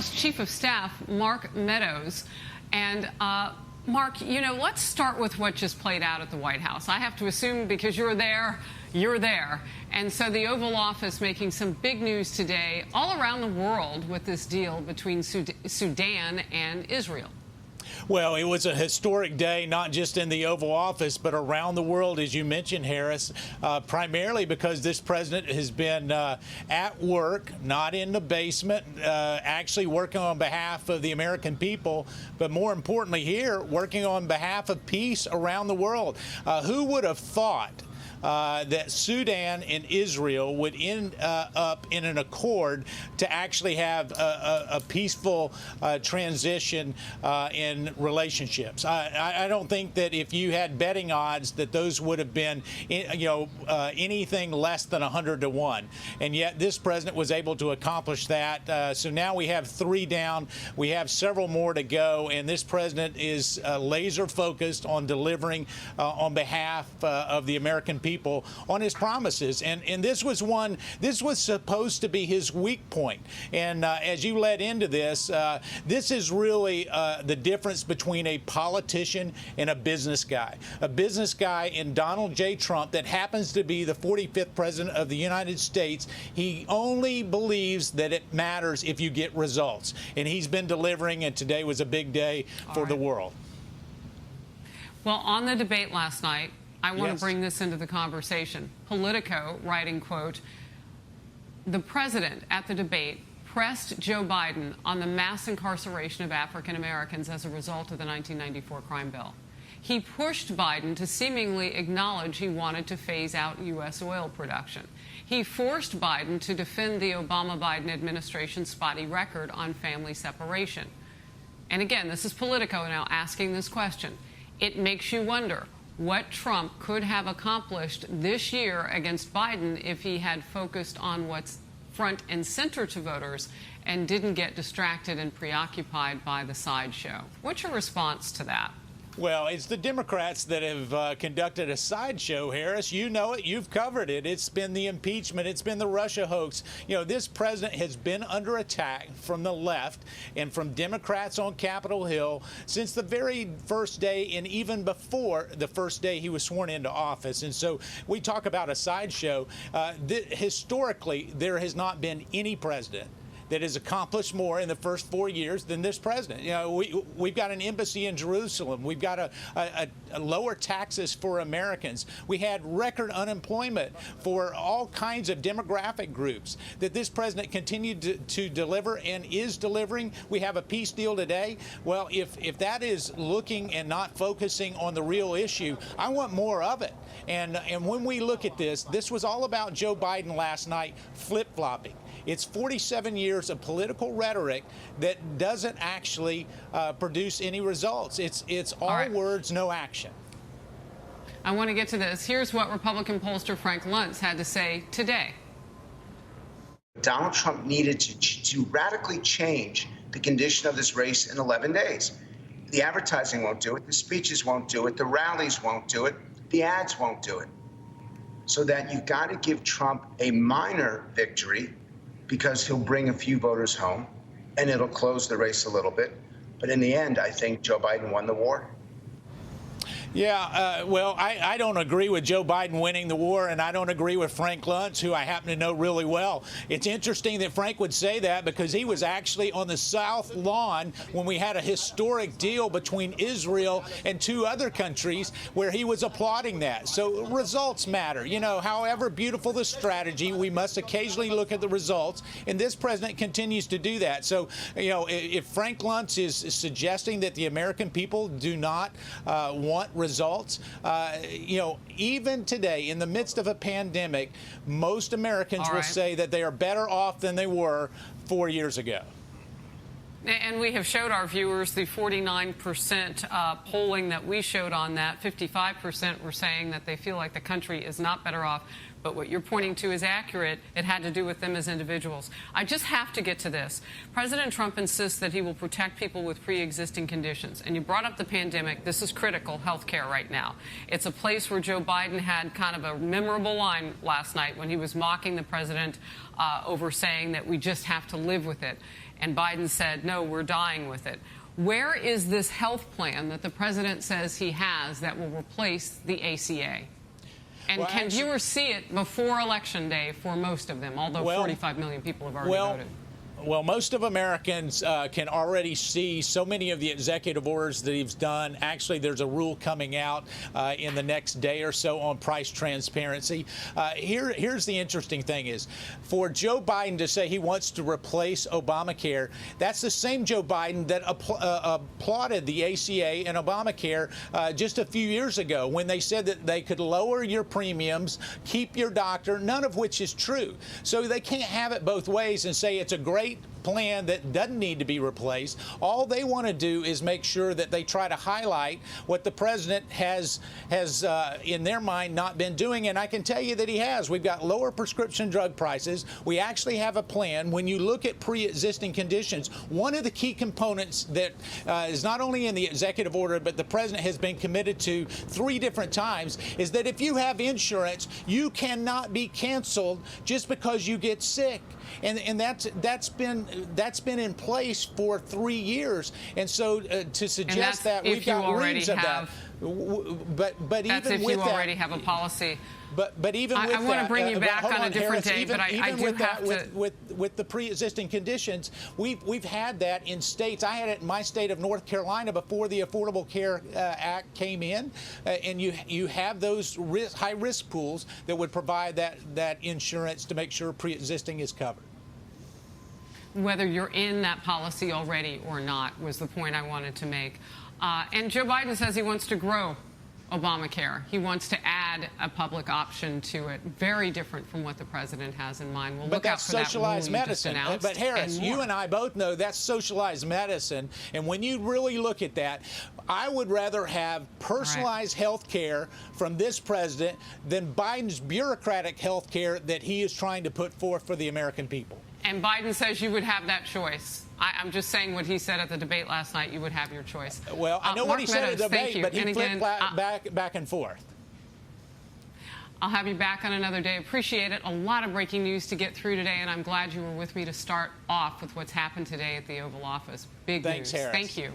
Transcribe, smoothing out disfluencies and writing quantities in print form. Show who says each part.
Speaker 1: House Chief of Staff Mark Meadows. And Mark, let's start with what just played out at the White House. I have to assume because you're there. And so the Oval Office making some big news today all around the world with this deal between Sudan and Israel.
Speaker 2: Well, it was a historic day, not just in the Oval Office, but around the world, as you mentioned, Harris, primarily because this president has been at work, not in the basement, actually working on behalf of the American people, but more importantly here, working on behalf of peace around the world. Who would have thought that Sudan and Israel would end up in an accord to actually have a peaceful transition in relationships? I don't think that if you had betting odds that those would have been, anything less than 100 to 1. And yet this president was able to accomplish that. So now we have 3 down. We have several more to go. And this president is laser focused on delivering on behalf of the American people on his promises. And this was supposed to be his weak point. And as you led into this, this is really the difference between a politician and a business guy. A business guy in Donald J. Trump that happens to be the 45th president of the United States. He only believes that it matters if you get results. And he's been delivering, and today was a big day for the world.
Speaker 1: Well, on the debate last night, I want to bring this into the conversation. Politico writing, quote, the president at the debate pressed Joe Biden on the mass incarceration of African Americans as a result of the 1994 crime bill. He pushed Biden to seemingly acknowledge he wanted to phase out U.S. oil production. He forced Biden to defend the Obama-Biden administration's spotty record on family separation. And again, this is Politico now asking this question. It makes you wonder what Trump could have accomplished this year against Biden if he had focused on what's front and center to voters and didn't get distracted and preoccupied by the sideshow. What's your response to that?
Speaker 2: Well, it's the Democrats that have conducted a sideshow, Harris. You know it. You've covered it. It's been the impeachment. It's been the Russia hoax. This president has been under attack from the left and from Democrats on Capitol Hill since the very first day and even before the first day he was sworn into office. And so we talk about a sideshow. Historically, there has not been any president that has accomplished more in the first 4 years than this president. We've got an embassy in Jerusalem. We've got a lower taxes for Americans. We had record unemployment for all kinds of demographic groups that this president continued to deliver and is delivering. We have a peace deal today. Well, if that is looking and not focusing on the real issue, I want more of it. And when we look at this was all about Joe Biden last night flip-flopping. It's 47 years of political rhetoric that doesn't actually produce any results. It's all words, no action.
Speaker 1: I want to get to this. Here's what Republican pollster Frank Luntz had to say today.
Speaker 3: Donald Trump needed to radically change the condition of this race in 11 days. The advertising won't do it. The speeches won't do it. The rallies won't do it. The ads won't do it. So that you've got to give Trump a minor victory, because he'll bring a few voters home, and it'll close the race a little bit. But in the end, I think Joe Biden won the war.
Speaker 2: Yeah, well, I don't agree with Joe Biden winning the war, and I don't agree with Frank Luntz, who I happen to know really well. It's interesting that Frank would say that because he was actually on the South Lawn when we had a historic deal between Israel and 2 other countries where he was applauding that. So results matter. However beautiful the strategy, we must occasionally look at the results, and this president continues to do that. So, if Frank Luntz is suggesting that the American people do not want results, even today, in the midst of a pandemic, most Americans will say that they are better off than they were 4 years ago.
Speaker 1: And we have showed our viewers the 49% polling that we showed on that. 55% were saying that they feel like the country is not better off. But what you're pointing to is accurate. It had to do with them as individuals. I just have to get to this. President Trump insists that he will protect people with pre-existing conditions. And you brought up the pandemic. This is critical health care right now. It's a place where Joe Biden had kind of a memorable line last night when he was mocking the president over saying that we just have to live with it. And Biden said, no, we're dying with it. Where is this health plan that the president says he has that will replace the ACA? And
Speaker 2: well,
Speaker 1: can viewers see it before Election Day for most of them, although 45 million people have already voted?
Speaker 2: Well, most of Americans can already see so many of the executive orders that he's done. Actually, there's a rule coming out in the next day or so on price transparency. Here's the interesting thing is, for Joe Biden to say he wants to replace Obamacare, that's the same Joe Biden that applauded the ACA and Obamacare just a few years ago when they said that they could lower your premiums, keep your doctor, none of which is true. So they can't have it both ways and say it's a great plan that doesn't need to be replaced. All they want to do is make sure that they try to highlight what the president has in their mind not been doing, and I can tell you that he has. We've got lower prescription drug prices. We actually have a plan. When you look at pre-existing conditions, one of the key components that is not only in the executive order but the president has been committed to 3 different times is that if you have insurance, you cannot be canceled just because you get sick. And that's been in place for 3 years, and so to suggest that we've got reams of that, but even
Speaker 1: if
Speaker 2: with
Speaker 1: you
Speaker 2: that,
Speaker 1: already have a policy.
Speaker 2: But even with that,
Speaker 1: I want to bring you back on a different day,
Speaker 2: even,
Speaker 1: but I do have to.
Speaker 2: With the pre-existing conditions, we've had that in states. I had it in my state of North Carolina before the Affordable Care Act came in, and you have those high risk pools that would provide that insurance to make sure pre-existing is covered.
Speaker 1: Whether you're in that policy already or not was the point I wanted to make. And Joe Biden says he wants to grow Obamacare. He wants to add a public option to it, very different from what the president has in mind. We'll look out for that rule you just
Speaker 2: medicine.
Speaker 1: announced.
Speaker 2: But Harris, you and I both know that's socialized medicine, and when you really look at that, I would rather have personalized health care from this president than Biden's bureaucratic health care that he is trying to put forth for the American people.
Speaker 1: And Biden says you would have that choice. I'm just saying what he said at the debate last night. You would have your choice.
Speaker 2: Well, I know what he said at the debate, but he flipped back and forth.
Speaker 1: I'll have you back on another day. Appreciate it. A lot of breaking news to get through today, and I'm glad you were with me to start off with what's happened today at the Oval Office. Big news.
Speaker 2: Thanks, Harris.
Speaker 1: Thank you.